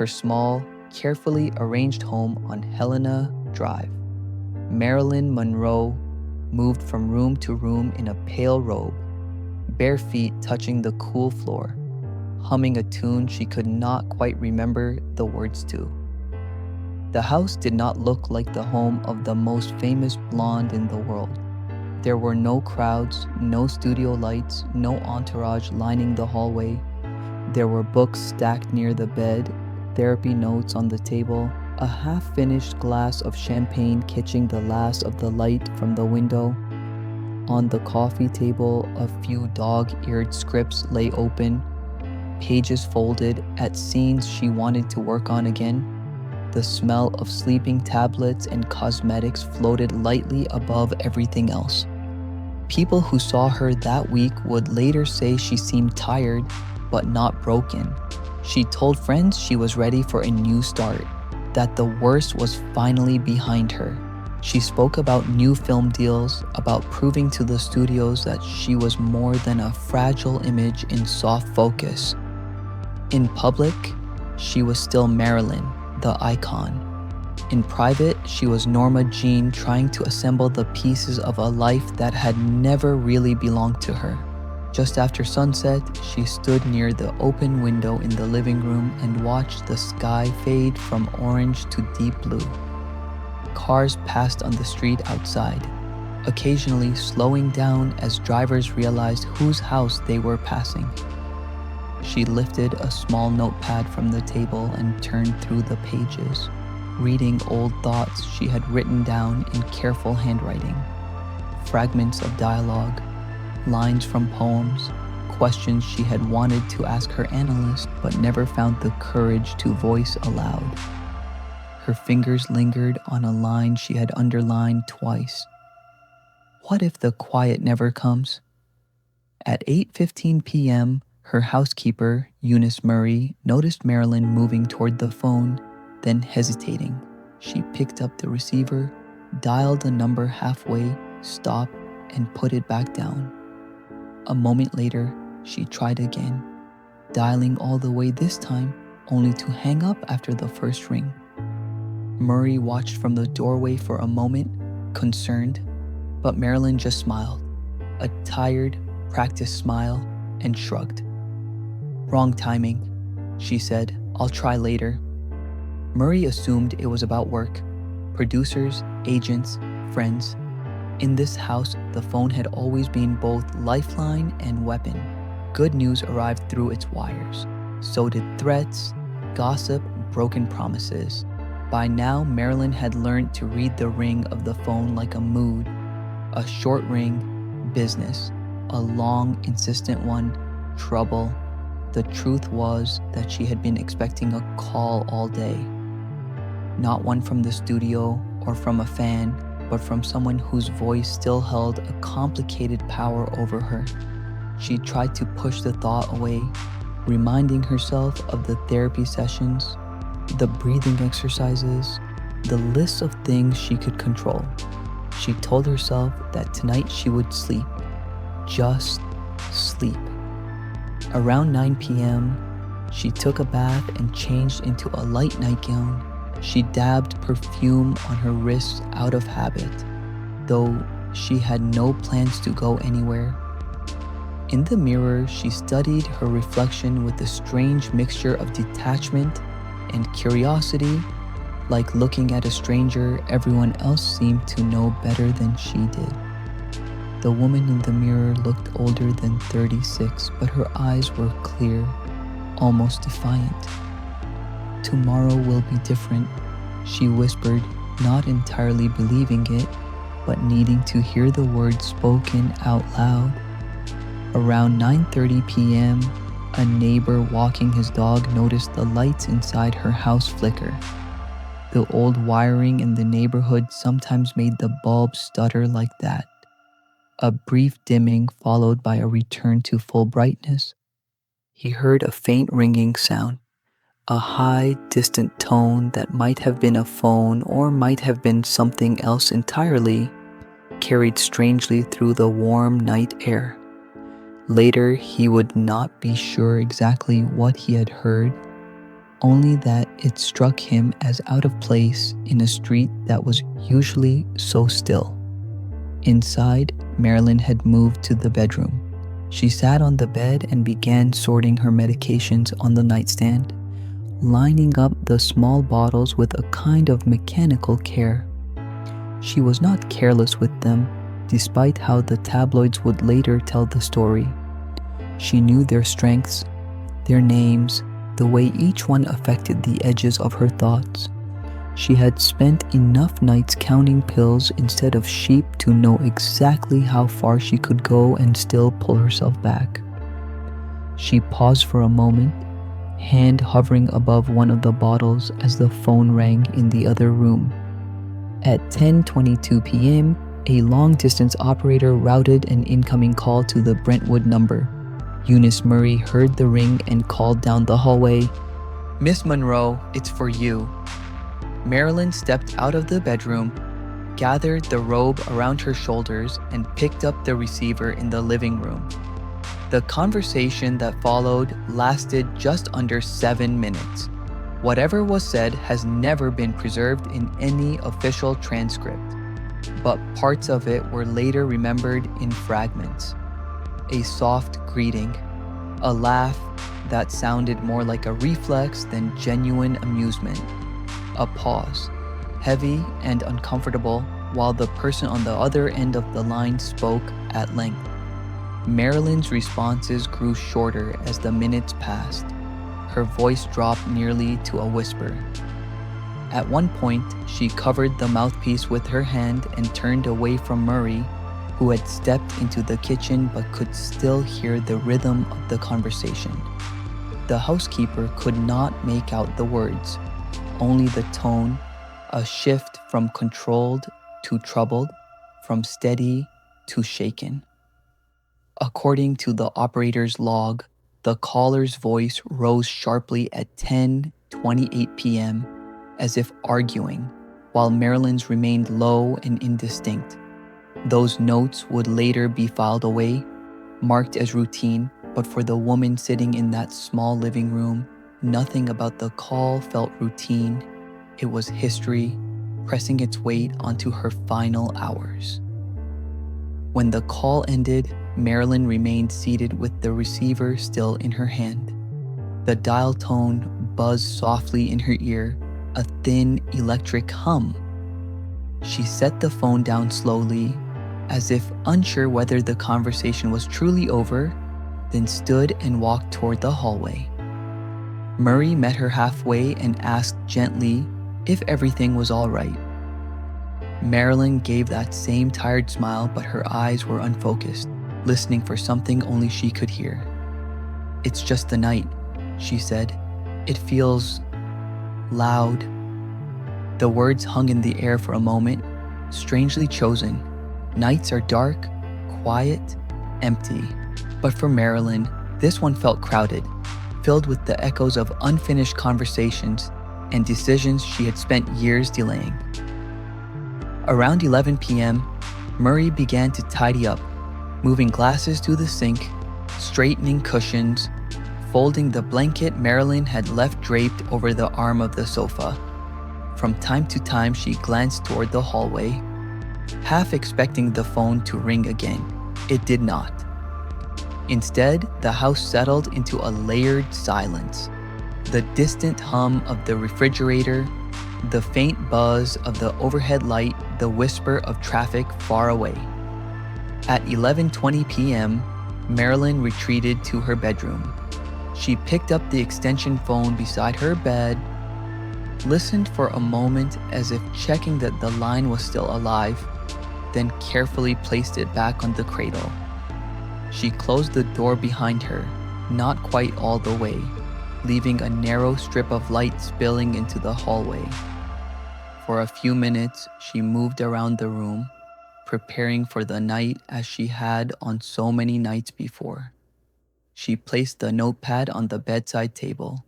her small, carefully arranged home on Helena Drive. Marilyn Monroe moved from room to room in a pale robe, bare feet touching the cool floor, humming a tune she could not quite remember the words to. The house did not look like the home of the most famous blonde in the world. There were no crowds, no studio lights, no entourage lining the hallway. There were books stacked near the bed, therapy notes on the table, a half-finished glass of champagne catching the last of the light from the window. On the coffee table, a few dog-eared scripts lay open, pages folded at scenes she wanted to work on again. The smell of sleeping tablets and cosmetics floated lightly above everything else. People who saw her that week would later say she seemed tired, but not broken. She told friends she was ready for a new start, that the worst was finally behind her. She spoke about new film deals, about proving to the studios that she was more than a fragile image in soft focus. In public, she was still Marilyn, the icon. In private, she was Norma Jean trying to assemble the pieces of a life that had never really belonged to her. Just after sunset, she stood near the open window in the living room and watched the sky fade from orange to deep blue. Cars passed on the street outside, occasionally slowing down as drivers realized whose house they were passing. She lifted a small notepad from the table and turned through the pages, reading old thoughts she had written down in careful handwriting. Fragments of dialogue, lines from poems, questions she had wanted to ask her analyst but never found the courage to voice aloud. Her fingers lingered on a line she had underlined twice. What if the quiet never comes? At 8:15 p.m., her housekeeper, Eunice Murray, noticed Marilyn moving toward the phone, then hesitating. She picked up the receiver, dialed the number halfway, stopped, and put it back down. A moment later, she tried again, dialing all the way this time, only to hang up after the first ring. Murray watched from the doorway for a moment, concerned, but Marilyn just smiled, a tired, practiced smile, and shrugged. "Wrong timing," she said. "I'll try later." Murray assumed it was about work, producers, agents, friends. In this house, the phone had always been both lifeline and weapon. Good news arrived through its wires. So did threats, gossip, broken promises. By now, Marilyn had learned to read the ring of the phone like a mood. A short ring, business. A long, insistent one, trouble. The truth was that she had been expecting a call all day. Not one from the studio or from a fan, but from someone whose voice still held a complicated power over her. She tried to push the thought away, reminding herself of the therapy sessions, the breathing exercises, the list of things she could control. She told herself that tonight she would sleep. Just sleep. Around 9 p.m., she took a bath and changed into a light nightgown. She dabbed perfume on her wrists out of habit, though she had no plans to go anywhere. In the mirror, she studied her reflection with a strange mixture of detachment and curiosity, like looking at a stranger everyone else seemed to know better than she did. The woman in the mirror looked older than 36, but her eyes were clear, almost defiant. "Tomorrow will be different," she whispered, not entirely believing it, but needing to hear the words spoken out loud. Around 9:30 p.m., a neighbor walking his dog noticed the lights inside her house flicker. The old wiring in the neighborhood sometimes made the bulb stutter like that. A brief dimming followed by a return to full brightness. He heard a faint ringing sound, a high, distant tone that might have been a phone or might have been something else entirely, carried strangely through the warm night air. Later, he would not be sure exactly what he had heard, only that it struck him as out of place in a street that was usually so still. Inside, Marilyn had moved to the bedroom. She sat on the bed and began sorting her medications on the nightstand, lining up the small bottles with a kind of mechanical care. She was not careless with them, despite how the tabloids would later tell the story. She knew their strengths, their names, the way each one affected the edges of her thoughts. She had spent enough nights counting pills instead of sheep to know exactly how far she could go and still pull herself back. She paused for a moment, hand hovering above one of the bottles as the phone rang in the other room. At 10:22 p.m., a long-distance operator routed an incoming call to the Brentwood number. Eunice Murray heard the ring and called down the hallway, "Miss Monroe, it's for you." Marilyn stepped out of the bedroom, gathered the robe around her shoulders, and picked up the receiver in the living room. The conversation that followed lasted just under 7 minutes. Whatever was said has never been preserved in any official transcript, but parts of it were later remembered in fragments. A soft greeting, a laugh that sounded more like a reflex than genuine amusement, a pause, heavy and uncomfortable, while the person on the other end of the line spoke at length. Marilyn's responses grew shorter as the minutes passed. Her voice dropped nearly to a whisper. At one point, she covered the mouthpiece with her hand and turned away from Murray, who had stepped into the kitchen but could still hear the rhythm of the conversation. The housekeeper could not make out the words, only the tone, a shift from controlled to troubled, from steady to shaken. According to the operator's log, the caller's voice rose sharply at 10:28 p.m., as if arguing, while Marilyn's remained low and indistinct. Those notes would later be filed away, marked as routine, but for the woman sitting in that small living room, nothing about the call felt routine. It was history, pressing its weight onto her final hours. When the call ended, Marilyn remained seated with the receiver still in her hand. The dial tone buzzed softly in her ear, a thin electric hum. She set the phone down slowly, as if unsure whether the conversation was truly over, then stood and walked toward the hallway. Murray met her halfway and asked gently if everything was all right. Marilyn gave that same tired smile, but her eyes were unfocused, listening for something only she could hear. "It's just the night," she said. "It feels loud." The words hung in the air for a moment, strangely chosen. Nights are dark, quiet, empty. But for Marilyn, this one felt crowded, filled with the echoes of unfinished conversations and decisions she had spent years delaying. Around 11 p.m., Murray began to tidy up, moving glasses to the sink, straightening cushions, folding the blanket Marilyn had left draped over the arm of the sofa. From time to time, she glanced toward the hallway, half expecting the phone to ring again. It did not. Instead, the house settled into a layered silence. The distant hum of the refrigerator, the faint buzz of the overhead light, the whisper of traffic far away. At 11:20 p.m., Marilyn retreated to her bedroom. She picked up the extension phone beside her bed, listened for a moment as if checking that the line was still alive, then carefully placed it back on the cradle. She closed the door behind her, not quite all the way, leaving a narrow strip of light spilling into the hallway. For a few minutes, she moved around the room, preparing for the night as she had on so many nights before. She placed the notepad on the bedside table,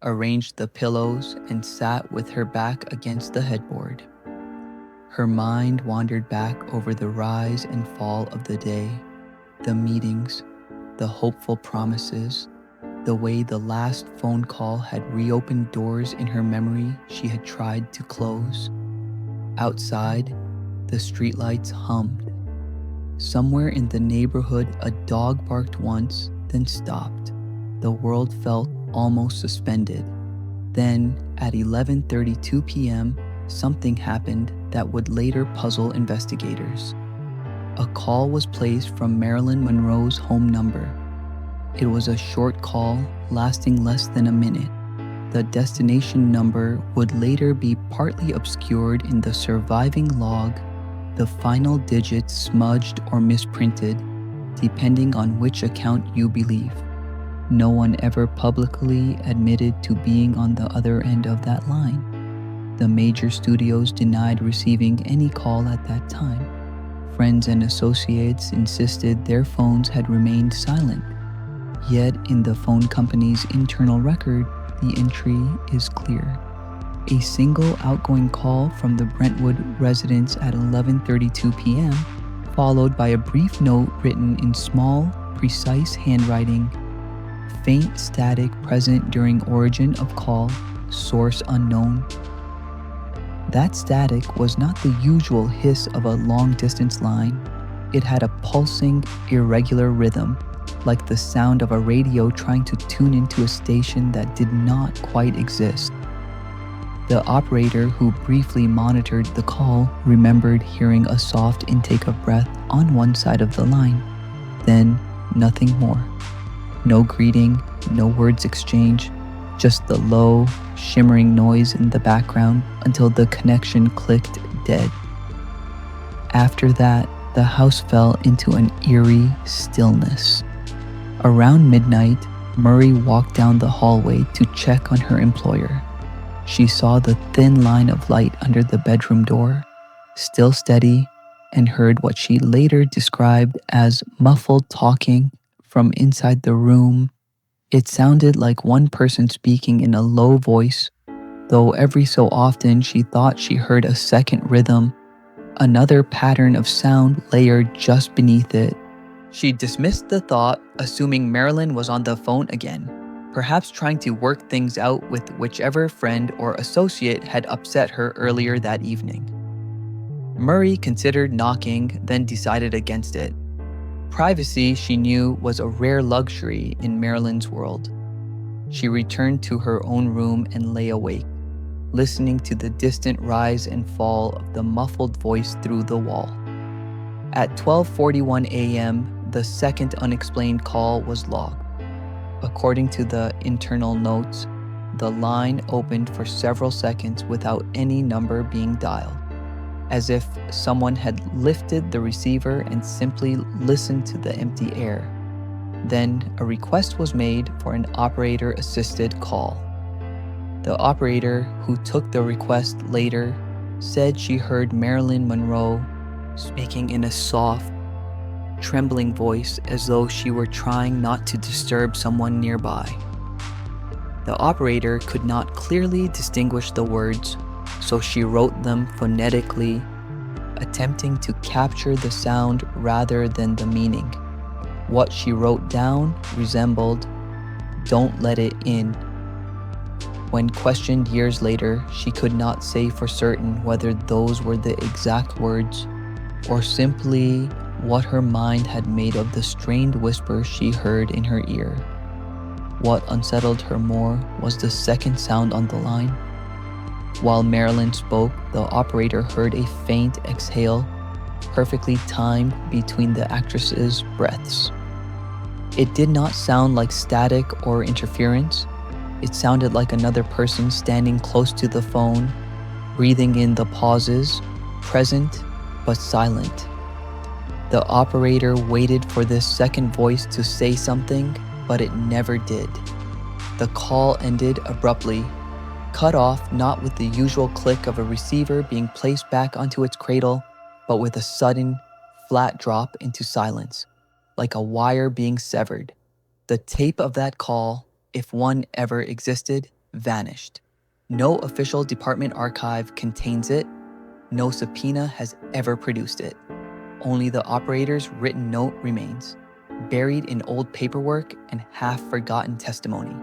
arranged the pillows, and sat with her back against the headboard. Her mind wandered back over the rise and fall of the day, the meetings, the hopeful promises, the way the last phone call had reopened doors in her memory she had tried to close. Outside, the streetlights hummed. Somewhere in the neighborhood, a dog barked once, then stopped. The world felt almost suspended. Then, at 11:32 p.m., something happened that would later puzzle investigators. A call was placed from Marilyn Monroe's home number. It was a short call lasting less than a minute. The destination number would later be partly obscured in the surviving log, the final digits smudged or misprinted, depending on which account you believe. No one ever publicly admitted to being on the other end of that line. The major studios denied receiving any call at that time. Friends and associates insisted their phones had remained silent. Yet, in the phone company's internal record, the entry is clear. A single outgoing call from the Brentwood residence at 11:32 p.m., followed by a brief note written in small, precise handwriting. Faint static present during origin of call, source unknown. That static was not the usual hiss of a long-distance line. It had a pulsing, irregular rhythm, like the sound of a radio trying to tune into a station that did not quite exist. The operator who briefly monitored the call remembered hearing a soft intake of breath on one side of the line. Then, nothing more. No greeting, no words exchanged, just the low, shimmering noise in the background until the connection clicked dead. After that, the house fell into an eerie stillness. Around midnight, Murray walked down the hallway to check on her employer. She saw the thin line of light under the bedroom door, still steady, and heard what she later described as muffled talking from inside the room. It sounded like one person speaking in a low voice, though every so often she thought she heard a second rhythm, another pattern of sound layered just beneath it. She dismissed the thought, assuming Marilyn was on the phone again, perhaps trying to work things out with whichever friend or associate had upset her earlier that evening. Murray considered knocking, then decided against it. Privacy, she knew, was a rare luxury in Marilyn's world. She returned to her own room and lay awake, listening to the distant rise and fall of the muffled voice through the wall. At 12:41 a.m., the second unexplained call was logged. According to the internal notes, the line opened for several seconds without any number being dialed, as if someone had lifted the receiver and simply listened to the empty air. Then a request was made for an operator-assisted call. The operator, who took the request later, said she heard Marilyn Monroe speaking in a soft, trembling voice as though she were trying not to disturb someone nearby. The operator could not clearly distinguish the words, so she wrote them phonetically, attempting to capture the sound rather than the meaning. What she wrote down resembled, "Don't let it in." When questioned years later, she could not say for certain whether those were the exact words or simply what her mind had made of the strained whisper she heard in her ear. What unsettled her more was the second sound on the line. While Marilyn spoke, the operator heard a faint exhale, perfectly timed between the actress's breaths. It did not sound like static or interference. It sounded like another person standing close to the phone, breathing in the pauses, present but silent. The operator waited for this second voice to say something, but it never did. The call ended abruptly, cut off not with the usual click of a receiver being placed back onto its cradle, but with a sudden, flat drop into silence, like a wire being severed. The tape of that call, if one ever existed, vanished. No official department archive contains it. No subpoena has ever produced it. Only the operator's written note remains. buried in old paperwork and half-forgotten testimony.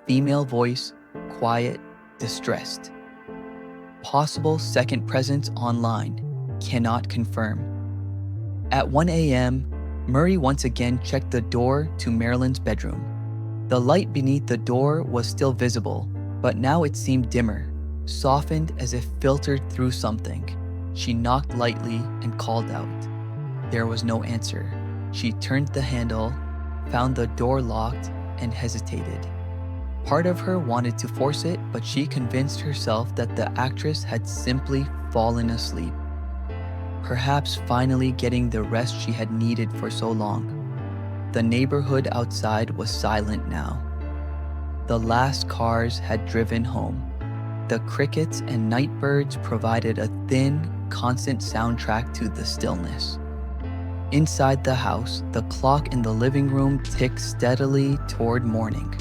Female voice, quiet, distressed. Possible second presence online, cannot confirm. At 1 a.m., Murray once again checked the door to Marilyn's bedroom. The light beneath the door was still visible, but now it seemed dimmer, softened as if filtered through something. She knocked lightly and called out. There was no answer. She turned the handle, found the door locked, and hesitated. Part of her wanted to force it, but she convinced herself that the actress had simply fallen asleep. Perhaps finally getting the rest she had needed for so long. The neighborhood outside was silent now. The last cars had driven home. The crickets and nightbirds provided a thin, constant soundtrack to the stillness. Inside the house, the clock in the living room ticked steadily toward morning.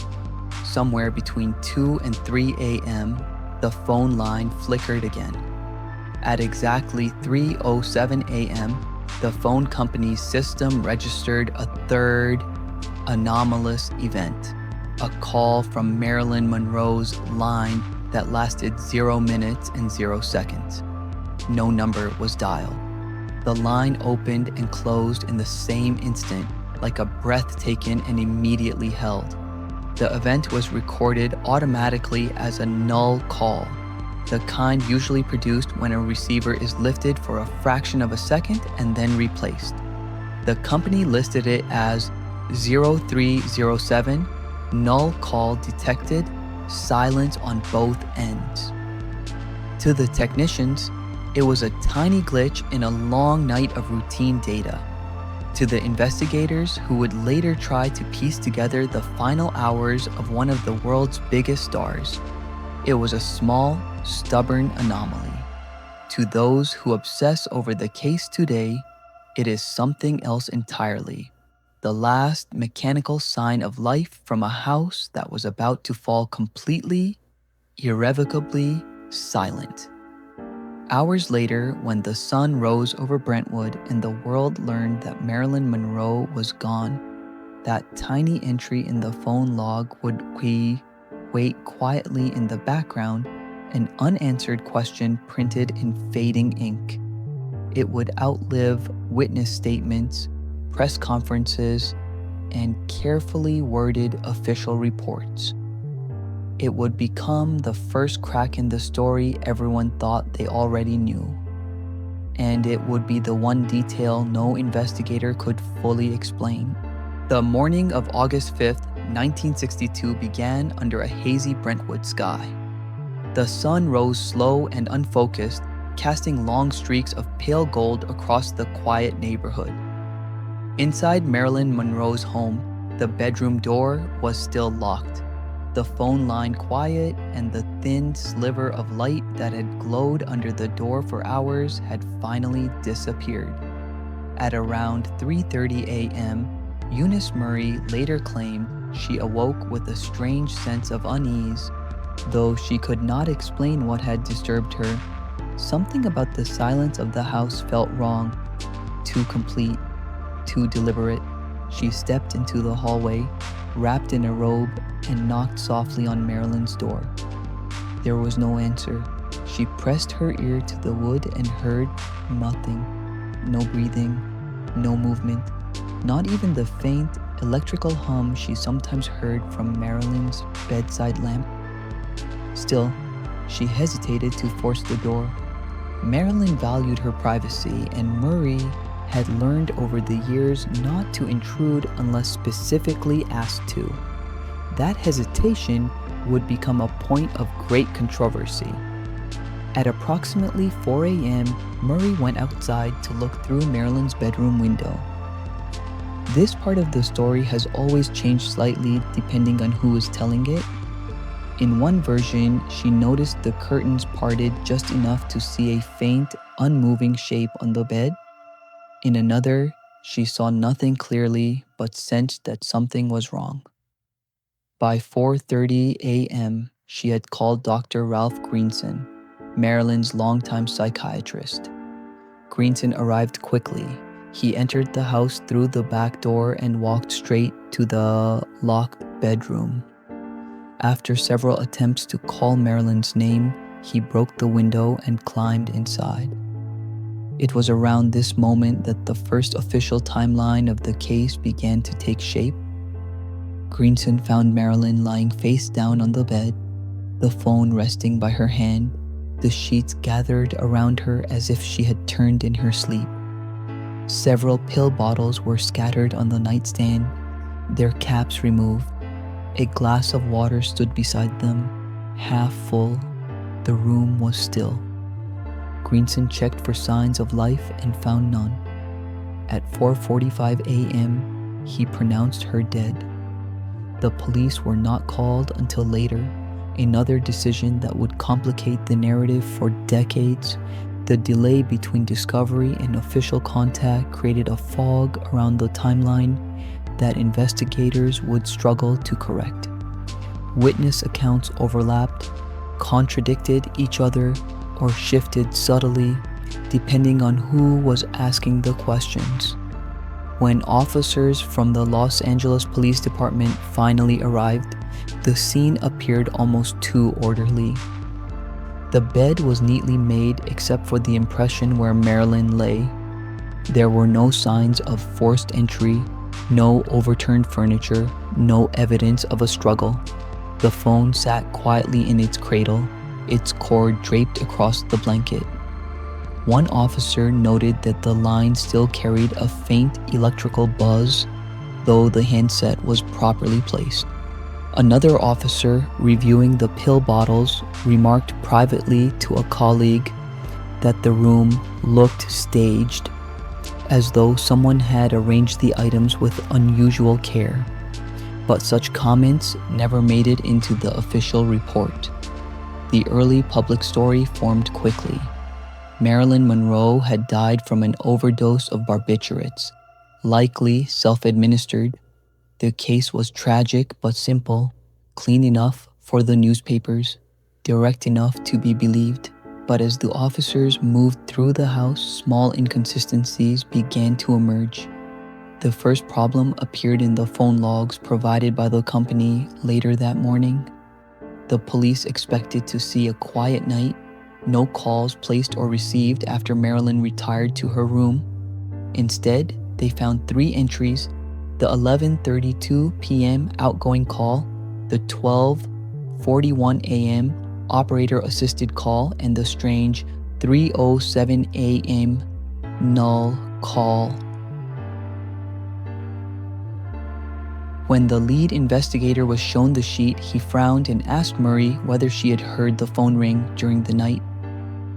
Somewhere between 2 and 3 a.m., the phone line flickered again. At exactly 3:07 a.m., the phone company's system registered a third anomalous event, a call from Marilyn Monroe's line that lasted 0 minutes and 0 seconds. No number was dialed. The line opened and closed in the same instant, like a breath taken and immediately held. The event was recorded automatically as a null call, the kind usually produced when a receiver is lifted for a fraction of a second and then replaced. The company listed it as 0307, null call detected, silence on both ends. To the technicians, it was a tiny glitch in a long night of routine data. To the investigators who would later try to piece together the final hours of one of the world's biggest stars, it was a small, stubborn anomaly. To those who obsess over the case today, it is something else entirely. The last mechanical sign of life from a house that was about to fall completely, irrevocably silent. Hours later, when the sun rose over Brentwood and the world learned that Marilyn Monroe was gone, that tiny entry in the phone log would wait quietly in the background, an unanswered question printed in fading ink. It would outlive witness statements, press conferences, and carefully worded official reports. It would become the first crack in the story everyone thought they already knew. And it would be the one detail no investigator could fully explain. The morning of August 5th, 1962 began under a hazy Brentwood sky. The sun rose slow and unfocused, casting long streaks of pale gold across the quiet neighborhood. Inside Marilyn Monroe's home, the bedroom door was still locked, the phone line quiet, and the thin sliver of light that had glowed under the door for hours had finally disappeared. At around 3:30 a.m., Eunice Murray later claimed she awoke with a strange sense of unease. Though she could not explain what had disturbed her, something about the silence of the house felt wrong, too complete, too deliberate. She stepped into the hallway, wrapped in a robe, and knocked softly on Marilyn's door. There was no answer. She pressed her ear to the wood and heard nothing. No breathing, no movement, not even the faint electrical hum she sometimes heard from Marilyn's bedside lamp. Still, she hesitated to force the door. Marilyn valued her privacy, and Murray had learned over the years not to intrude unless specifically asked to. That hesitation would become a point of great controversy. At approximately 4 a.m., Murray went outside to look through Marilyn's bedroom window. This part of the story has always changed slightly depending on who is telling it. In one version, she noticed the curtains parted just enough to see a faint, unmoving shape on the bed. In another, she saw nothing clearly but sensed that something was wrong. By 4:30 a.m., she had called Dr. Ralph Greenson, Marilyn's longtime psychiatrist. Greenson arrived quickly, He entered the house through the back door and walked straight to the locked bedroom. After several attempts to call Marilyn's name, he broke the window and climbed inside. It was around this moment that the first official timeline of the case began to take shape. Greenson found Marilyn lying face down on the bed, the phone resting by her hand, the sheets gathered around her as if she had turned in her sleep. Several pill bottles were scattered on the nightstand, their caps removed. A glass of water stood beside them, half full. The room was still. Greenson checked for signs of life and found none. At 4:45 a.m., he pronounced her dead. The police were not called until later, another decision that would complicate the narrative for decades. The delay between discovery and official contact created a fog around the timeline that investigators would struggle to correct. Witness accounts overlapped, contradicted each other, or shifted subtly depending on who was asking the questions. When officers from the Los Angeles Police Department finally arrived, the scene appeared almost too orderly. The bed was neatly made except for the impression where Marilyn lay. There were no signs of forced entry, no overturned furniture, no evidence of a struggle. The phone sat quietly in its cradle, its cord draped across the blanket. One officer noted that the line still carried a faint electrical buzz, though the handset was properly placed. Another officer, reviewing the pill bottles, remarked privately to a colleague that the room looked staged, as though someone had arranged the items with unusual care. But such comments never made it into the official report. The early public story formed quickly. Marilyn Monroe had died from an overdose of barbiturates, likely self-administered. The case was tragic but simple, clean enough for the newspapers, direct enough to be believed. But as the officers moved through the house, small inconsistencies began to emerge. The first problem appeared in the phone logs provided by the company later that morning. The police expected to see a quiet night, no calls placed or received after Marilyn retired to her room. Instead, they found 3 entries: the 11:32 p.m. outgoing call, the 12:41 a.m. operator-assisted call, and the strange 3:07 a.m. null call. When the lead investigator was shown the sheet, he frowned and asked Murray whether she had heard the phone ring during the night.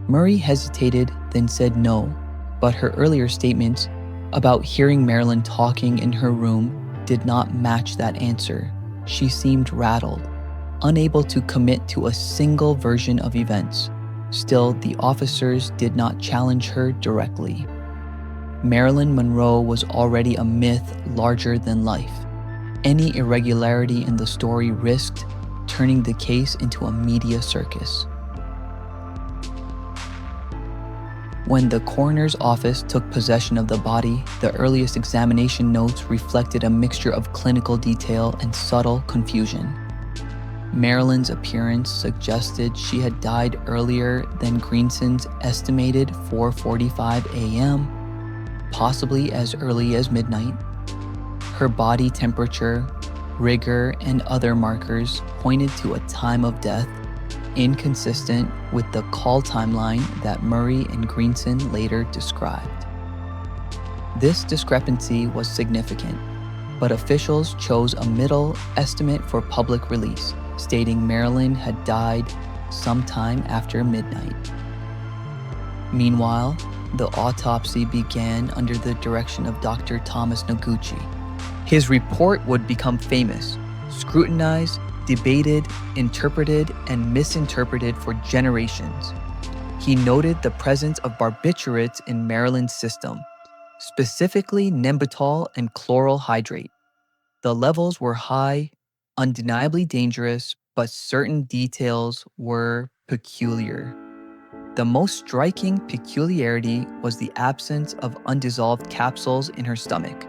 Murray hesitated, then said no, but her earlier statements about hearing Marilyn talking in her room did not match that answer. She seemed rattled, unable to commit to a single version of events. Still, the officers did not challenge her directly. Marilyn Monroe was already a myth larger than life. Any irregularity in the story risked turning the case into a media circus. When the coroner's office took possession of the body, the earliest examination notes reflected a mixture of clinical detail and subtle confusion. Marilyn's appearance suggested she had died earlier than Greenson's estimated 4:45 a.m., possibly as early as midnight. Her body temperature, rigor, and other markers pointed to a time of death inconsistent with the call timeline that Murray and Greenson later described. This discrepancy was significant, but officials chose a middle estimate for public release, stating Marilyn had died sometime after midnight. Meanwhile, the autopsy began under the direction of Dr. Thomas Noguchi. His report would become famous, scrutinized, debated, interpreted, and misinterpreted for generations. He noted the presence of barbiturates in Marilyn's system, specifically nembutal and chloral hydrate. The levels were high, undeniably dangerous, but certain details were peculiar. The most striking peculiarity was the absence of undissolved capsules in her stomach.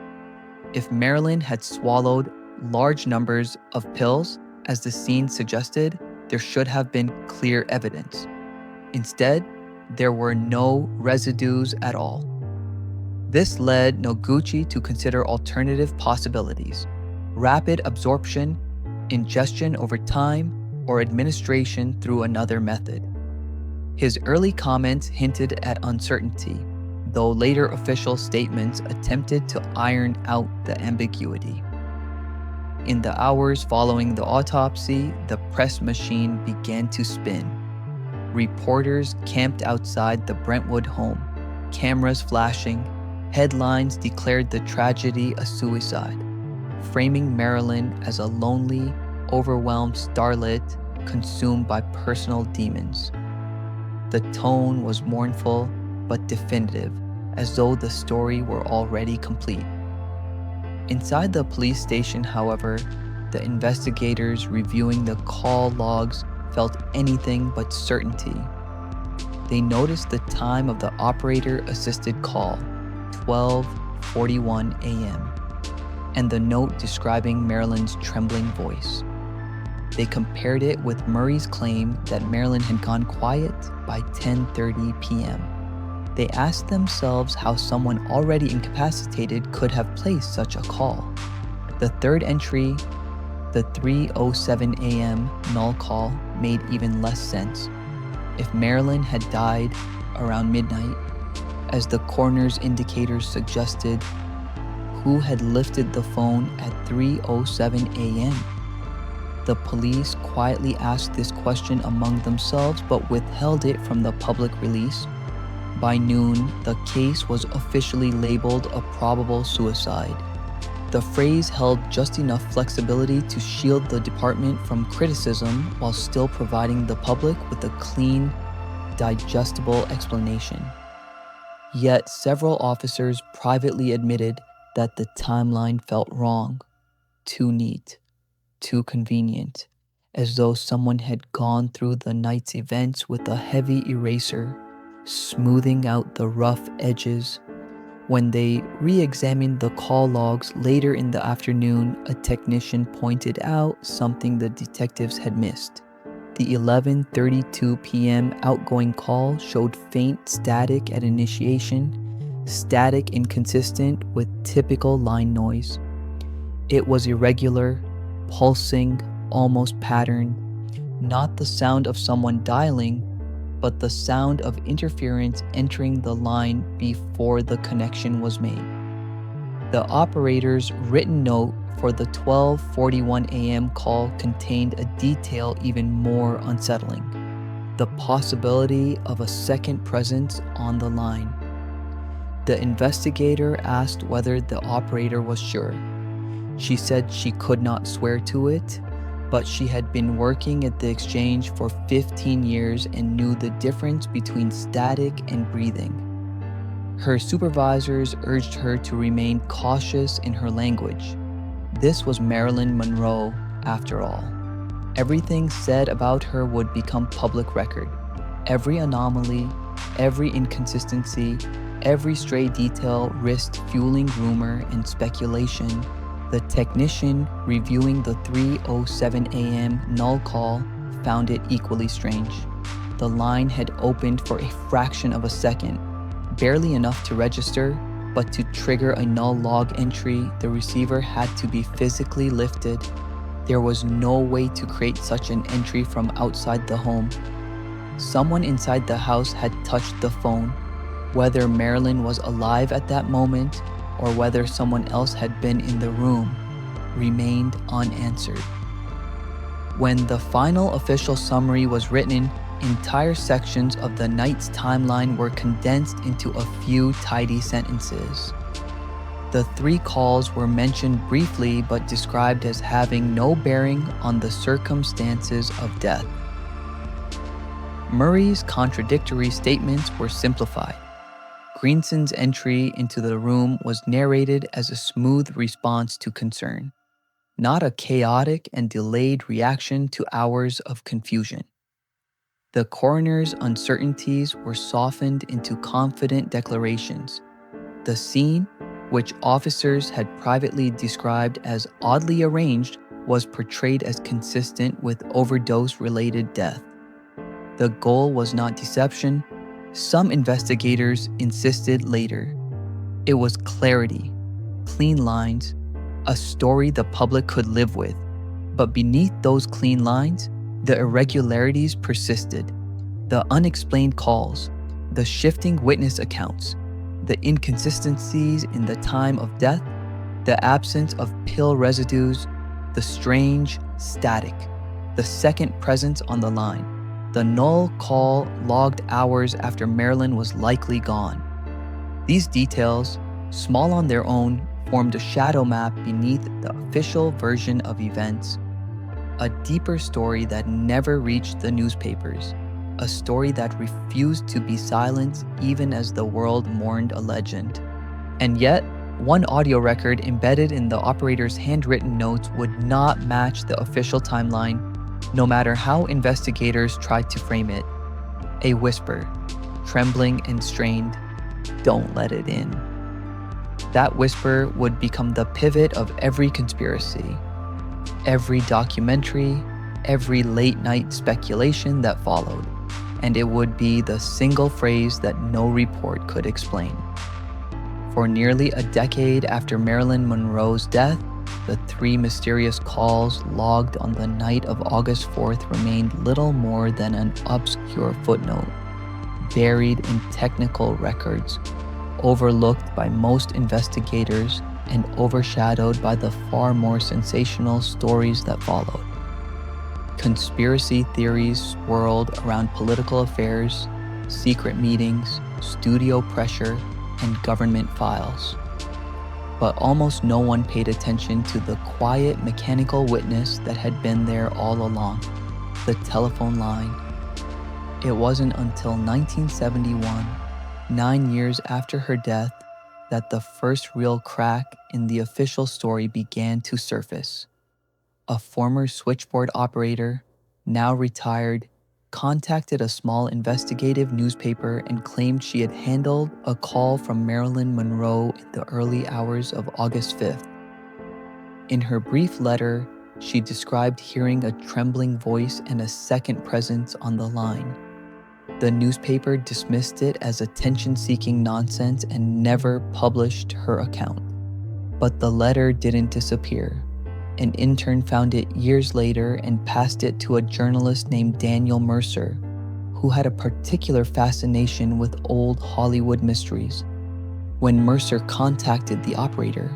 If Marilyn had swallowed large numbers of pills, as the scene suggested, there should have been clear evidence. Instead, there were no residues at all. This led Noguchi to consider alternative possibilities: rapid absorption, ingestion over time, or administration through another method. His early comments hinted at uncertainty, though later official statements attempted to iron out the ambiguity. In the hours following the autopsy, the press machine began to spin. Reporters camped outside the Brentwood home, cameras flashing. Headlines declared the tragedy a suicide, framing Marilyn as a lonely, overwhelmed starlet consumed by personal demons. The tone was mournful but definitive, as though the story were already complete. Inside the police station, however, the investigators reviewing the call logs felt anything but certainty. They noticed the time of the operator-assisted call, 12:41 a.m., and the note describing Marilyn's trembling voice. They compared it with Murray's claim that Marilyn had gone quiet by 10:30 p.m. They asked themselves how someone already incapacitated could have placed such a call. The third entry, the 3:07 a.m. null call, made even less sense. If Marilyn had died around midnight, as the coroner's indicators suggested, who had lifted the phone at 3:07 a.m.? The police quietly asked this question among themselves but withheld it from the public release. By noon, the case was officially labeled a probable suicide. The phrase held just enough flexibility to shield the department from criticism while still providing the public with a clean, digestible explanation. Yet several officers privately admitted that the timeline felt wrong, too neat, too convenient, as though someone had gone through the night's events with a heavy eraser, smoothing out the rough edges. When they re-examined the call logs later in the afternoon, a technician pointed out something the detectives had missed. The 11:32 p.m. outgoing call showed faint static at initiation, static inconsistent with typical line noise. It was irregular, pulsing, almost patterned, not the sound of someone dialing, but the sound of interference entering the line before the connection was made. The operator's written note for the 12:41 a.m. call contained a detail even more unsettling: the possibility of a second presence on the line. The investigator asked whether the operator was sure. She said she could not swear to it, but she had been working at the exchange for 15 years and knew the difference between static and breathing. Her supervisors urged her to remain cautious in her language. This was Marilyn Monroe, after all. Everything said about her would become public record. Every anomaly, every inconsistency, every stray detail risked fueling rumor and speculation. The technician reviewing the 3:07 a.m. null call found it equally strange. The line had opened for a fraction of a second, barely enough to register, but to trigger a null log entry, the receiver had to be physically lifted. There was no way to create such an entry from outside the home. Someone inside the house had touched the phone. Whether Marilyn was alive at that moment or whether someone else had been in the room remained unanswered. When the final official summary was written, entire sections of the night's timeline were condensed into a few tidy sentences. The 3 calls were mentioned briefly but described as having no bearing on the circumstances of death. Murray's contradictory statements were simplified. Greenson's entry into the room was narrated as a smooth response to concern, not a chaotic and delayed reaction to hours of confusion. The coroner's uncertainties were softened into confident declarations. The scene, which officers had privately described as oddly arranged, was portrayed as consistent with overdose-related death. The goal was not deception. Some investigators insisted later. It was clarity, clean lines, a story the public could live with. But beneath those clean lines, the irregularities persisted. The unexplained calls, the shifting witness accounts, the inconsistencies in the time of death, the absence of pill residues, the strange static, the second presence on the line, the null call logged hours after Marilyn was likely gone. These details, small on their own, formed a shadow map beneath the official version of events. A deeper story that never reached the newspapers. A story that refused to be silenced even as the world mourned a legend. And yet, one audio record embedded in the operator's handwritten notes would not match the official timeline, no matter how investigators tried to frame it. A whisper, trembling and strained, "Don't let it in." That whisper would become the pivot of every conspiracy. Every documentary, every late-night speculation that followed, and it would be the single phrase that no report could explain. For nearly a decade after Marilyn Monroe's death, the three mysterious calls logged on the night of August 4th remained little more than an obscure footnote, buried in technical records, overlooked by most investigators, and overshadowed by the far more sensational stories that followed. Conspiracy theories swirled around political affairs, secret meetings, studio pressure, and government files. But almost no one paid attention to the quiet mechanical witness that had been there all along, the telephone line. It wasn't until 1971, 9 years after her death, that the first real crack in the official story began to surface. A former switchboard operator, now retired, contacted a small investigative newspaper and claimed she had handled a call from Marilyn Monroe in the early hours of August 5th. In her brief letter, she described hearing a trembling voice and a second presence on the line. The newspaper dismissed it as attention-seeking nonsense and never published her account. But the letter didn't disappear. An intern found it years later and passed it to a journalist named Daniel Mercer, who had a particular fascination with old Hollywood mysteries. When Mercer contacted the operator,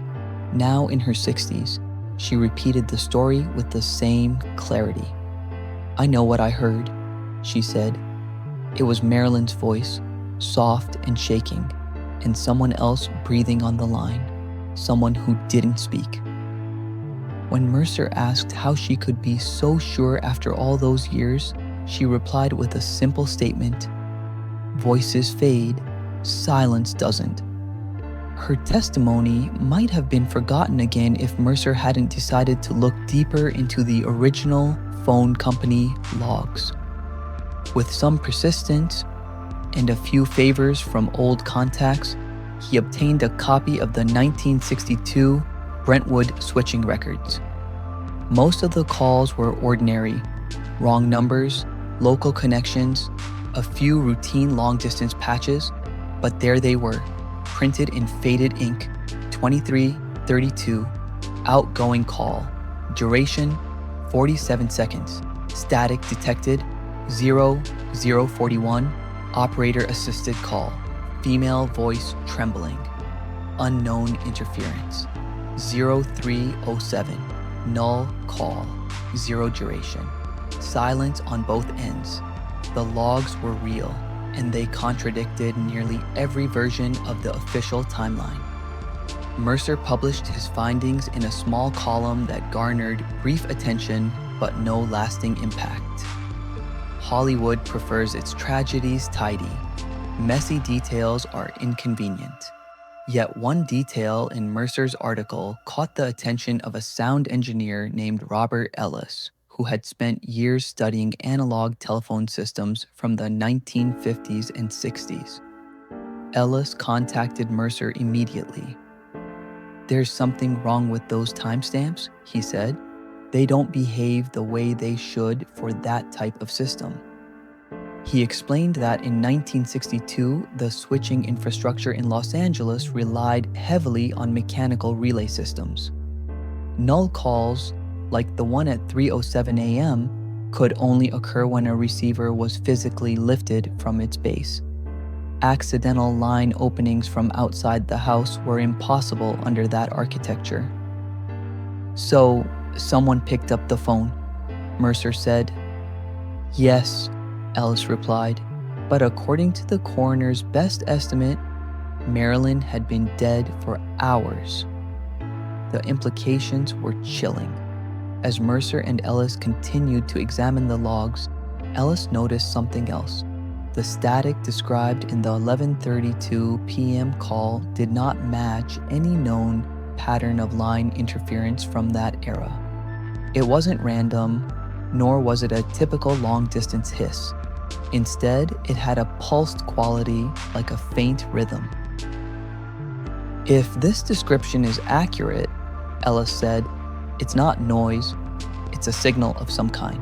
now in her 60s, she repeated the story with the same clarity. "I know what I heard," she said. It was Marilyn's voice, soft and shaking, and someone else breathing on the line, someone who didn't speak. When Mercer asked how she could be so sure after all those years, she replied with a simple statement: "Voices fade, silence doesn't." Her testimony might have been forgotten again if Mercer hadn't decided to look deeper into the original phone company logs. With some persistence and a few favors from old contacts, he obtained a copy of the 1962 Brentwood switching records. Most of the calls were ordinary: wrong numbers, local connections, a few routine long-distance patches, but there they were, printed in faded ink: 2332, outgoing call, duration 47 seconds, static detected 0041, operator assisted call, female voice trembling, unknown interference, 0307, null call, 0 duration, silence on both ends. The logs were real, and they contradicted nearly every version of the official timeline. Mercer published his findings in a small column that garnered brief attention but no lasting impact. Hollywood prefers its tragedies tidy. Messy details are inconvenient. Yet one detail in Mercer's article caught the attention of a sound engineer named Robert Ellis, who had spent years studying analog telephone systems from the 1950s and 60s. Ellis contacted Mercer immediately. "There's something wrong with those timestamps," he said. "They don't behave the way they should for that type of system." He explained that in 1962, the switching infrastructure in Los Angeles relied heavily on mechanical relay systems. Null calls, like the one at 3:07 a.m., could only occur when a receiver was physically lifted from its base. Accidental line openings from outside the house were impossible under that architecture. "So, someone picked up the phone," Mercer said. "Yes," Ellis replied, but according to the coroner's best estimate, Marilyn had been dead for hours. The implications were chilling. As Mercer and Ellis continued to examine the logs, Ellis noticed something else. The static described in the 11:32 p.m. call did not match any known pattern of line interference from that era. It wasn't random, nor was it a typical long-distance hiss. Instead, it had a pulsed quality like a faint rhythm. "If this description is accurate," Ellis said, "it's not noise, it's a signal of some kind."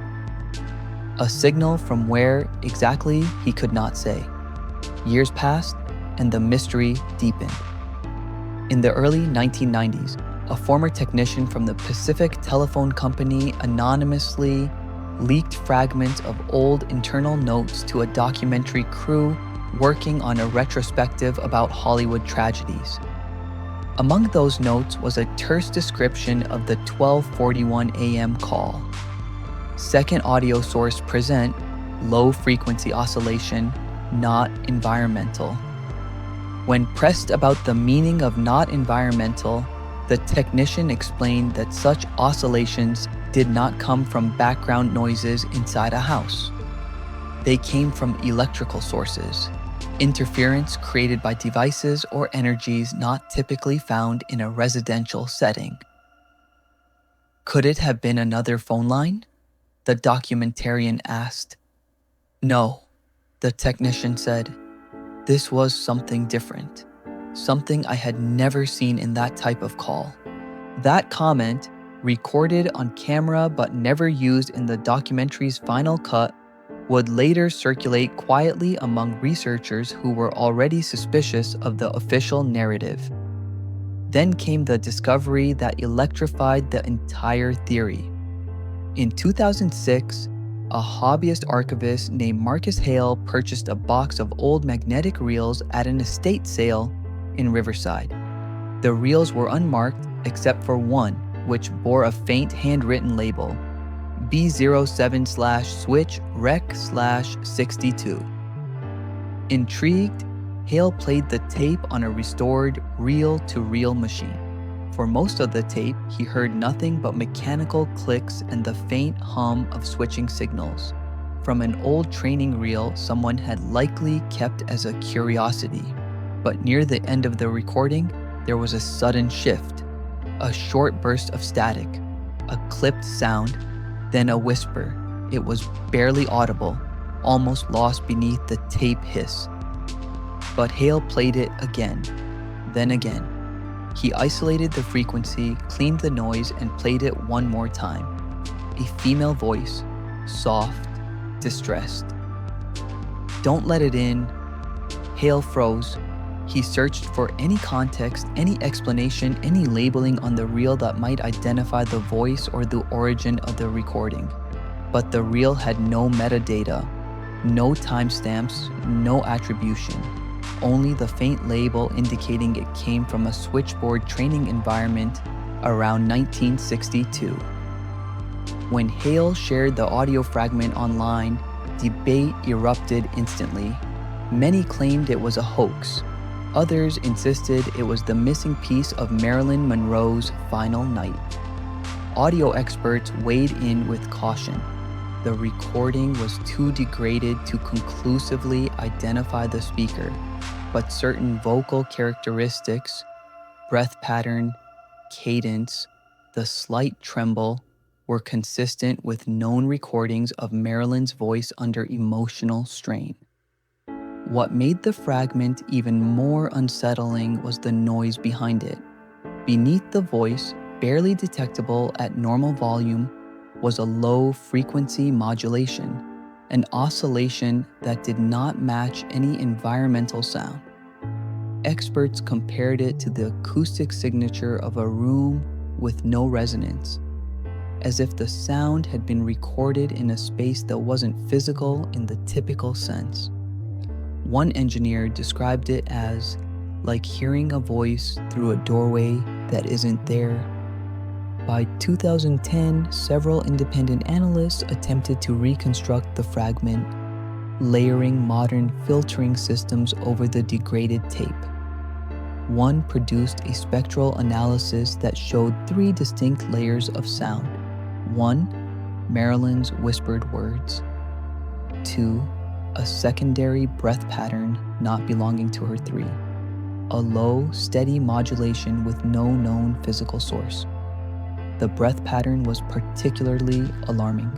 A signal from where exactly he could not say. Years passed, and the mystery deepened. In the early 1990s, a former technician from the Pacific Telephone Company anonymously leaked fragments of old internal notes to a documentary crew working on a retrospective about Hollywood tragedies. Among those notes was a terse description of the 12:41 a.m. call. Second audio source present, low frequency oscillation, not environmental. When pressed about the meaning of not environmental, the technician explained that such oscillations did not come from background noises inside a house. They came from electrical sources, interference created by devices or energies not typically found in a residential setting. Could it have been another phone line? The documentarian asked. "No," the technician said. "This was something different, something I had never seen in that type of call." That comment, recorded on camera but never used in the documentary's final cut, would later circulate quietly among researchers who were already suspicious of the official narrative. Then came the discovery that electrified the entire theory. In 2006, a hobbyist archivist named Marcus Hale purchased a box of old magnetic reels at an estate sale in Riverside. The reels were unmarked except for one, which bore a faint handwritten label, B07/switch rec/62. Intrigued, Hale played the tape on a restored reel-to-reel machine. For most of the tape, he heard nothing but mechanical clicks and the faint hum of switching signals. From an old training reel someone had likely kept as a curiosity. But near the end of the recording, there was a sudden shift. A short burst of static, a clipped sound, then a whisper. It was barely audible, almost lost beneath the tape hiss. But Hale played it again, then again. He isolated the frequency, cleaned the noise, and played it one more time. A female voice, soft, distressed. "Don't let it in." Hale froze. He searched for any context, any explanation, any labeling on the reel that might identify the voice or the origin of the recording. But the reel had no metadata, no timestamps, no attribution. Only the faint label indicating it came from a switchboard training environment around 1962. When Hale shared the audio fragment online, debate erupted instantly. Many claimed it was a hoax. Others insisted it was the missing piece of Marilyn Monroe's final night. Audio experts weighed in with caution. The recording was too degraded to conclusively identify the speaker, but certain vocal characteristics, breath pattern, cadence, the slight tremble, were consistent with known recordings of Marilyn's voice under emotional strain. What made the fragment even more unsettling was the noise behind it. Beneath the voice, barely detectable at normal volume, was a low frequency modulation, an oscillation that did not match any environmental sound. Experts compared it to the acoustic signature of a room with no resonance, as if the sound had been recorded in a space that wasn't physical in the typical sense. One engineer described it as like hearing a voice through a doorway that isn't there. By 2010, several independent analysts attempted to reconstruct the fragment, layering modern filtering systems over the degraded tape. One produced a spectral analysis that showed 3 distinct layers of sound. 1. Marilyn's whispered words. 2. A secondary breath pattern not belonging to her 3. A low, steady modulation with no known physical source. The breath pattern was particularly alarming.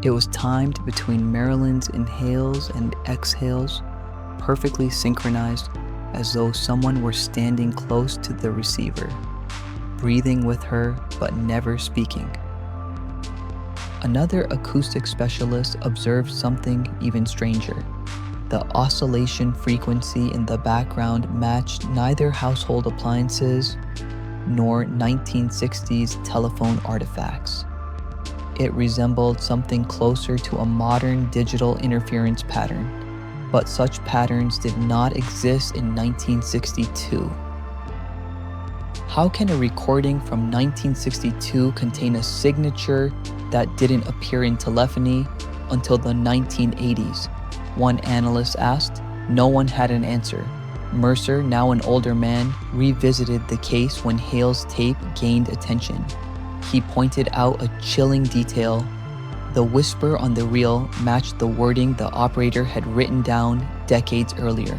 It was timed between Marilyn's inhales and exhales, perfectly synchronized, as though someone were standing close to the receiver, breathing with her but never speaking. Another acoustic specialist observed something even stranger. The oscillation frequency in the background matched neither household appliances nor 1960s telephone artifacts. It resembled something closer to a modern digital interference pattern, but such patterns did not exist in 1962. How can a recording from 1962 contain a signature that didn't appear in telephony until the 1980s? One analyst asked. No one had an answer. Mercer, now an older man, revisited the case when Hale's tape gained attention. He pointed out a chilling detail. The whisper on the reel matched the wording the operator had written down decades earlier.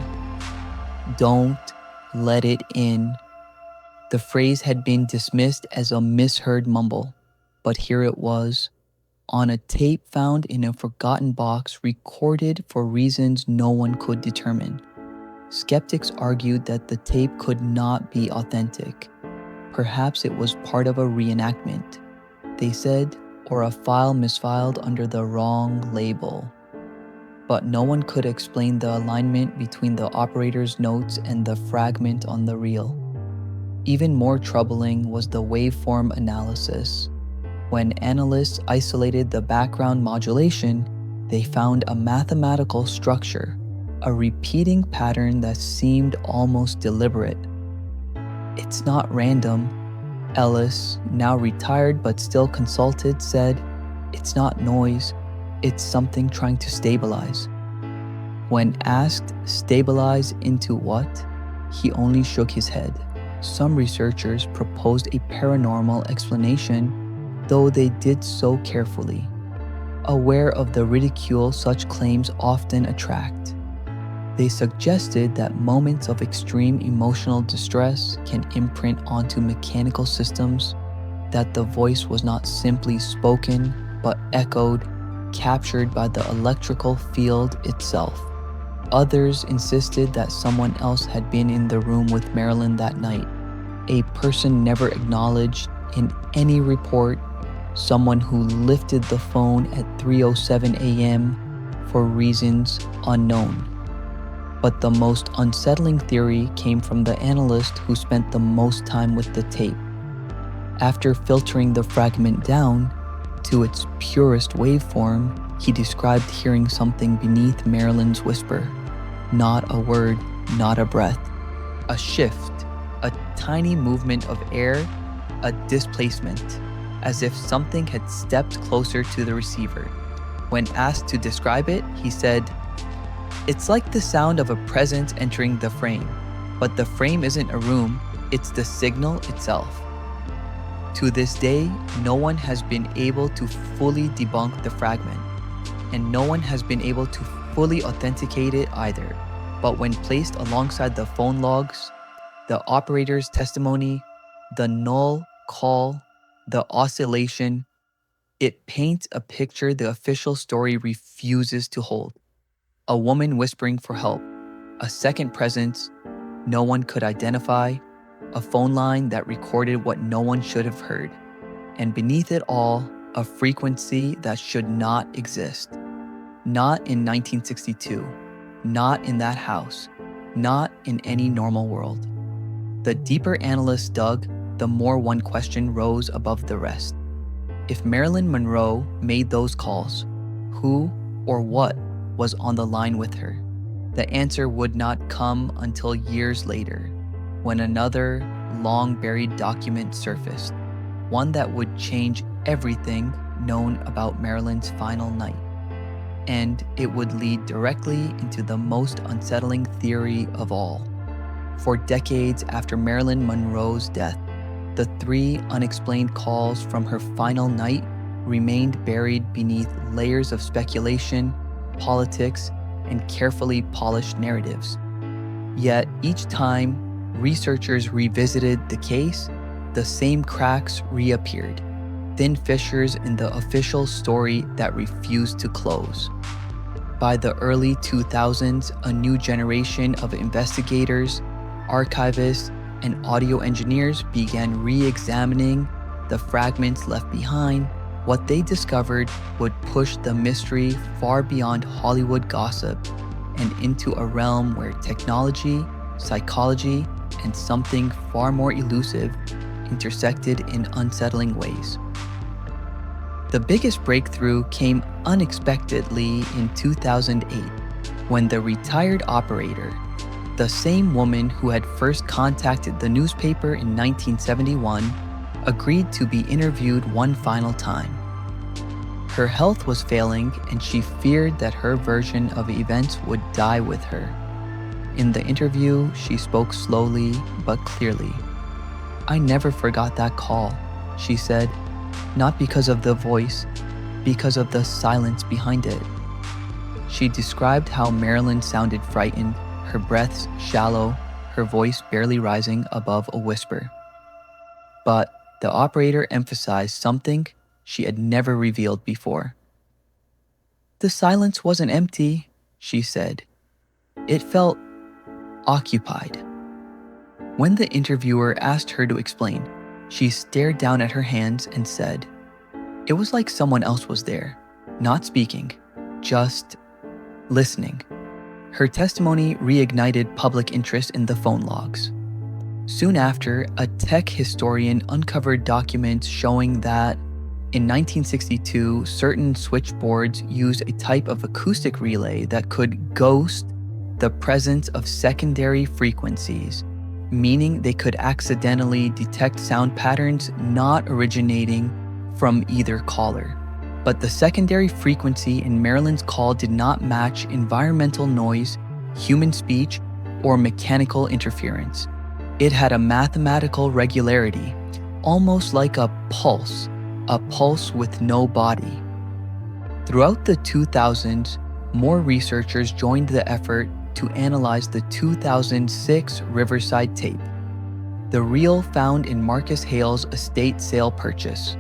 "Don't let it in." The phrase had been dismissed as a misheard mumble, but here it was, on a tape found in a forgotten box, recorded for reasons no one could determine. Skeptics argued that the tape could not be authentic. Perhaps it was part of a reenactment, they said, or a file misfiled under the wrong label. But no one could explain the alignment between the operator's notes and the fragment on the reel. Even more troubling was the waveform analysis. When analysts isolated the background modulation, they found a mathematical structure, a repeating pattern that seemed almost deliberate. "It's not random," Ellis, now retired but still consulted, said. "It's not noise, it's something trying to stabilize." When asked, stabilize into what? He only shook his head. Some researchers proposed a paranormal explanation, though they did so carefully, aware of the ridicule such claims often attract. They suggested that moments of extreme emotional distress can imprint onto mechanical systems, that the voice was not simply spoken, but echoed, captured by the electrical field itself. Others insisted that someone else had been in the room with Marilyn that night, a person never acknowledged in any report, someone who lifted the phone at 3:07 a.m. for reasons unknown. But the most unsettling theory came from the analyst who spent the most time with the tape. After filtering the fragment down to its purest waveform, he described hearing something beneath Marilyn's whisper. Not a word, not a breath. A shift, a tiny movement of air, a displacement, as if something had stepped closer to the receiver. When asked to describe it, he said, "It's like the sound of a presence entering the frame, but the frame isn't a room, it's the signal itself." To this day, no one has been able to fully debunk the fragment, and no one has been able to fully authenticate it either. But when placed alongside the phone logs, the operator's testimony, the null call, the oscillation, It paints a picture the official story refuses to hold. A woman whispering for help, a second presence no one could identify, a phone line that recorded what no one should have heard, and beneath it all, a frequency that should not exist. Not in 1962, not in that house, not in any normal world. The deeper analysts dug, the more one question rose above the rest. If Marilyn Monroe made those calls, who or what was on the line with her? The answer would not come until years later, when another long-buried document surfaced, one that would change everything known about Marilyn's final night. And it would lead directly into the most unsettling theory of all. For decades after Marilyn Monroe's death, the 3 unexplained calls from her final night remained buried beneath layers of speculation, politics, and carefully polished narratives. Yet each time researchers revisited the case, the same cracks reappeared, thin fissures in the official story that refused to close. By the early 2000s, a new generation of investigators, archivists, and audio engineers began re-examining the fragments left behind. What they discovered would push the mystery far beyond Hollywood gossip and into a realm where technology, psychology, and something far more elusive intersected in unsettling ways. The biggest breakthrough came unexpectedly in 2008, when the retired operator, the same woman who had first contacted the newspaper in 1971, agreed to be interviewed one final time. Her health was failing, and she feared that her version of events would die with her. In the interview, she spoke slowly but clearly. "I never forgot that call," she said, "not because of the voice, because of the silence behind it." She described how Marilyn sounded frightened, her breaths shallow, her voice barely rising above a whisper. But the operator emphasized something she had never revealed before. "The silence wasn't empty," she said. "It felt occupied." When the interviewer asked her to explain, she stared down at her hands and said, "It was like someone else was there, not speaking, just listening." Her testimony reignited public interest in the phone logs. Soon after, a tech historian uncovered documents showing that in 1962, certain switchboards used a type of acoustic relay that could ghost the presence of secondary frequencies, meaning they could accidentally detect sound patterns not originating from either caller. But the secondary frequency in Marilyn's call did not match environmental noise, human speech, or mechanical interference. It had a mathematical regularity, almost like a pulse with no body. Throughout the 2000s, more researchers joined the effort to analyze the 2006 Riverside tape, the reel found in Marcus Hale's estate sale purchase.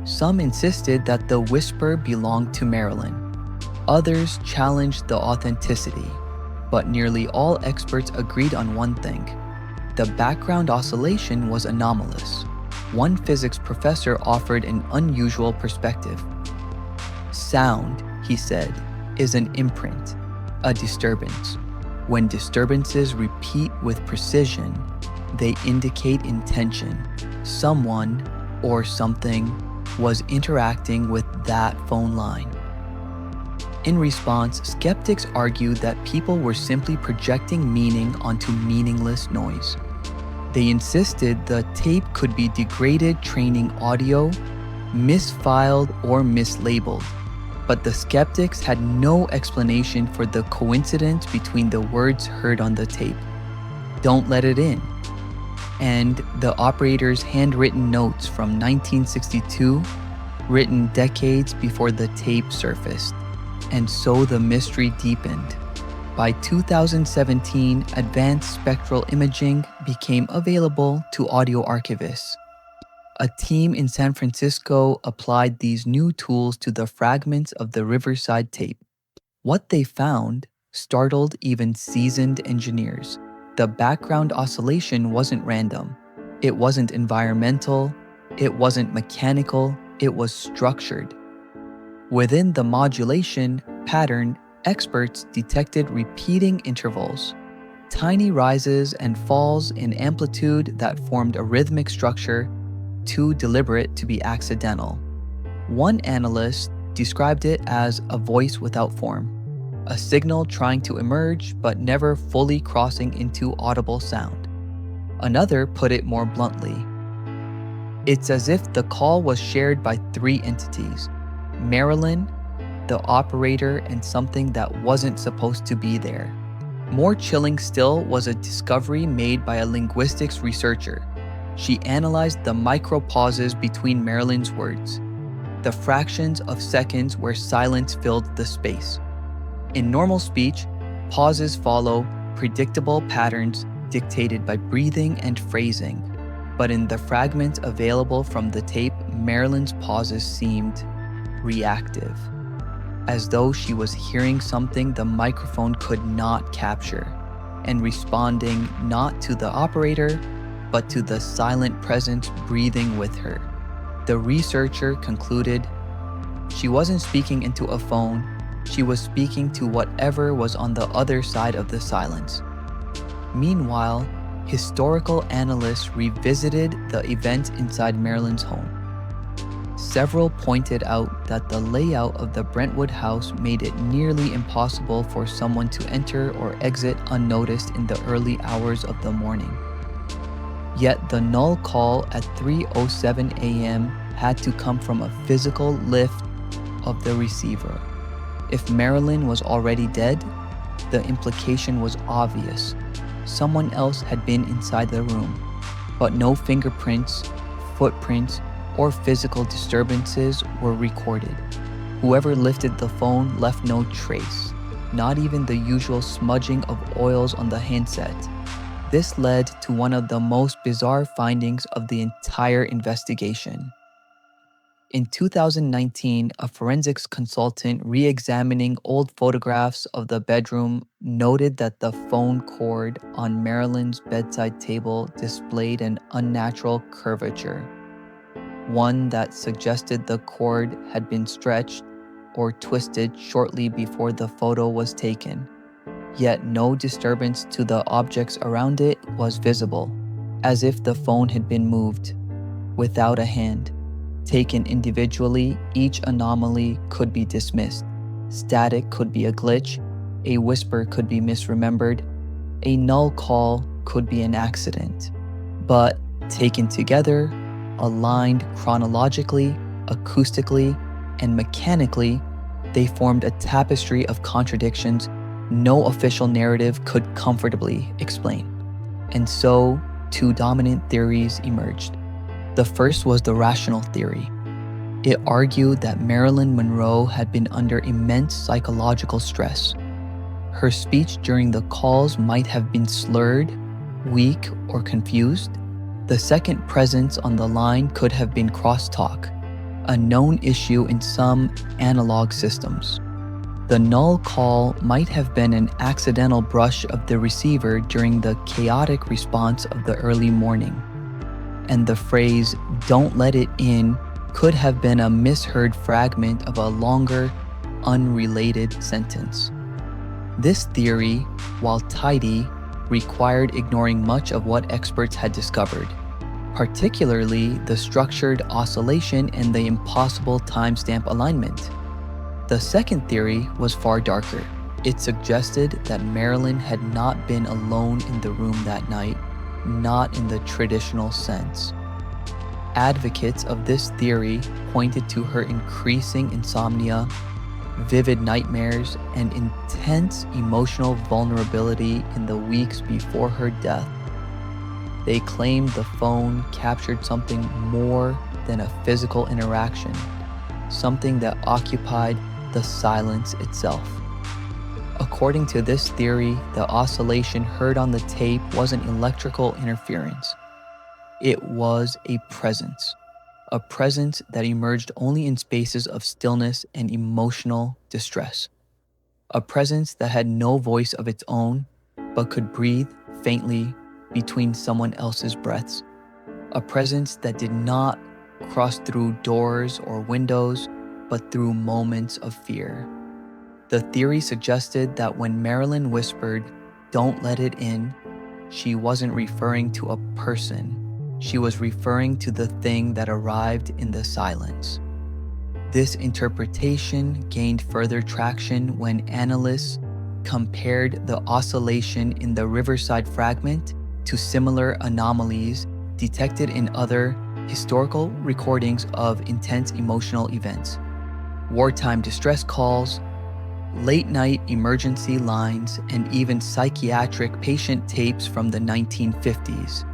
Some insisted that the whisper belonged to Marilyn. Others challenged the authenticity, but nearly all experts agreed on one thing: the background oscillation was anomalous. One physics professor offered an unusual perspective. "Sound," he said, "is an imprint, a disturbance. When disturbances repeat with precision, they indicate intention. Someone or something was interacting with that phone line." In response, skeptics argued that people were simply projecting meaning onto meaningless noise. They insisted the tape could be degraded training audio, misfiled, or mislabeled. But the skeptics had no explanation for the coincidence between the words heard on the tape, "Don't let it in," and the operator's handwritten notes from 1962, written decades before the tape surfaced. And so the mystery deepened. By 2017, advanced spectral imaging became available to audio archivists. A team in San Francisco applied these new tools to the fragments of the Riverside tape. What they found startled even seasoned engineers. The background oscillation wasn't random. It wasn't environmental. It wasn't mechanical. It was structured. Within the modulation pattern, experts detected repeating intervals, tiny rises and falls in amplitude that formed a rhythmic structure too deliberate to be accidental. One analyst described it as a voice without form, a signal trying to emerge but never fully crossing into audible sound. Another put it more bluntly. It's as if the call was shared by three entities: Marilyn, the operator, and something that wasn't supposed to be there. More chilling still was a discovery made by a linguistics researcher. She analyzed the micro pauses between Marilyn's words, the fractions of seconds where silence filled the space. In normal speech, pauses follow predictable patterns dictated by breathing and phrasing. But in the fragments available from the tape, Marilyn's pauses seemed reactive, as though she was hearing something the microphone could not capture, and responding not to the operator, but to the silent presence breathing with her. The researcher concluded she wasn't speaking into a phone, she was speaking to whatever was on the other side of the silence. Meanwhile, historical analysts revisited the event inside Marilyn's home. Several pointed out that the layout of the Brentwood house made it nearly impossible for someone to enter or exit unnoticed in the early hours of the morning. Yet the null call at 3:07 a.m. had to come from a physical lift of the receiver. If Marilyn was already dead, the implication was obvious. Someone else had been inside the room, but no fingerprints, footprints, or physical disturbances were recorded. Whoever lifted the phone left no trace, not even the usual smudging of oils on the handset. This led to one of the most bizarre findings of the entire investigation. In 2019, a forensics consultant re-examining old photographs of the bedroom noted that the phone cord on Marilyn's bedside table displayed an unnatural curvature, one that suggested the cord had been stretched or twisted shortly before the photo was taken. Yet no disturbance to the objects around it was visible, as if the phone had been moved without a hand. Taken individually, each anomaly could be dismissed. Static could be a glitch, a whisper could be misremembered, a null call could be an accident. But taken together, aligned chronologically, acoustically, and mechanically, they formed a tapestry of contradictions no official narrative could comfortably explain. And so, two dominant theories emerged. The first was the rational theory. It argued that Marilyn Monroe had been under immense psychological stress. Her speech during the calls might have been slurred, weak, or confused. The second presence on the line could have been crosstalk, a known issue in some analog systems. The null call might have been an accidental brush of the receiver during the chaotic response of the early morning. And the phrase, "don't let it in," could have been a misheard fragment of a longer, unrelated sentence. This theory, while tidy, required ignoring much of what experts had discovered, particularly the structured oscillation and the impossible timestamp alignment. The second theory was far darker. It suggested that Marilyn had not been alone in the room that night, not in the traditional sense. Advocates of this theory pointed to her increasing insomnia, vivid nightmares, and intense emotional vulnerability in the weeks before her death. They claimed the phone captured something more than a physical interaction, something that occupied the silence itself. According to this theory, the oscillation heard on the tape wasn't electrical interference. It was a presence, a presence that emerged only in spaces of stillness and emotional distress. A presence that had no voice of its own, but could breathe faintly between someone else's breaths. A presence that did not cross through doors or windows, but through moments of fear. The theory suggested that when Marilyn whispered, "Don't let it in," she wasn't referring to a person. She was referring to the thing that arrived in the silence. This interpretation gained further traction when analysts compared the oscillation in the Riverside fragment to similar anomalies detected in other historical recordings of intense emotional events. Wartime distress calls, late-night emergency lines, and even psychiatric patient tapes from the 1950s.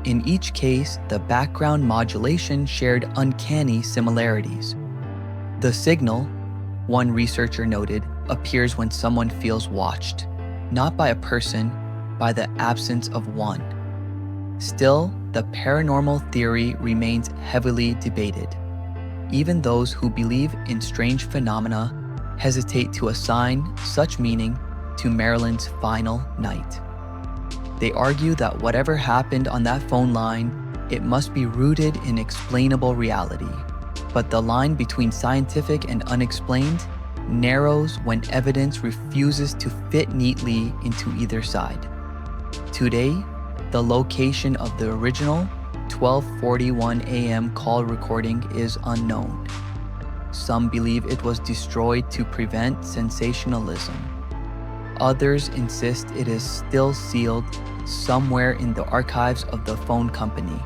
In each case, the background modulation shared uncanny similarities. The signal, one researcher noted, appears when someone feels watched, not by a person, by the absence of one. Still, the paranormal theory remains heavily debated. Even those who believe in strange phenomena hesitate to assign such meaning to Marilyn's final night. They argue that whatever happened on that phone line, it must be rooted in explainable reality. But the line between scientific and unexplained narrows when evidence refuses to fit neatly into either side. Today, the location of the original 12:41 a.m. call recording is unknown. Some believe it was destroyed to prevent sensationalism. Others insist it is still sealed somewhere in the archives of the phone company,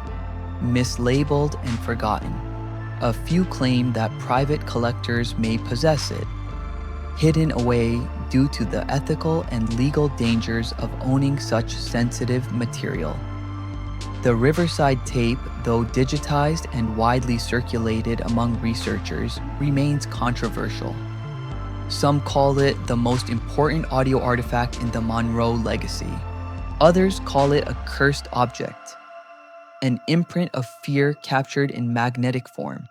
mislabeled and forgotten. A few claim that private collectors may possess it, hidden away due to the ethical and legal dangers of owning such sensitive material. The Riverside tape, though digitized and widely circulated among researchers, remains controversial. Some call it the most important audio artifact in the Monroe legacy. Others call it a cursed object, an imprint of fear captured in magnetic form.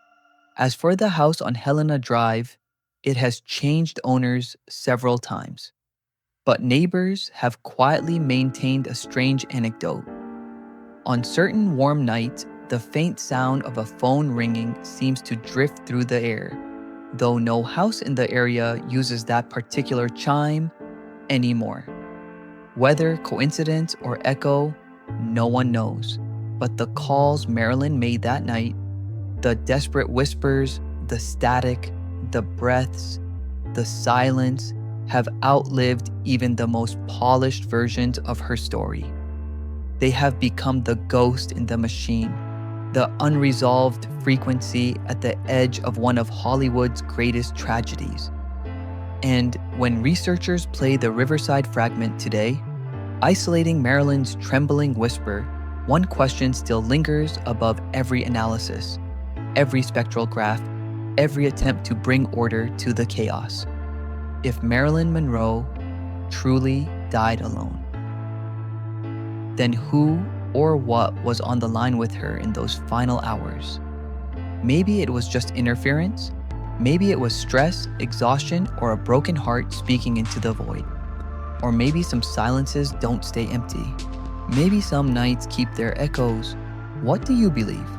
As for the house on Helena Drive, it has changed owners several times. But neighbors have quietly maintained a strange anecdote. On certain warm nights, the faint sound of a phone ringing seems to drift through the air, though no house in the area uses that particular chime anymore. Whether coincidence or echo, no one knows. But the calls Marilyn made that night, the desperate whispers, the static, the breaths, the silence, have outlived even the most polished versions of her story. They have become the ghost in the machine, the unresolved frequency at the edge of one of Hollywood's greatest tragedies. And when researchers play the Riverside fragment today, isolating Marilyn's trembling whisper, one question still lingers above every analysis, every spectral graph, every attempt to bring order to the chaos. If Marilyn Monroe truly died alone, then who or what was on the line with her in those final hours? Maybe it was just interference. Maybe it was stress, exhaustion, or a broken heart speaking into the void. Or maybe some silences don't stay empty. Maybe some nights keep their echoes. What do you believe?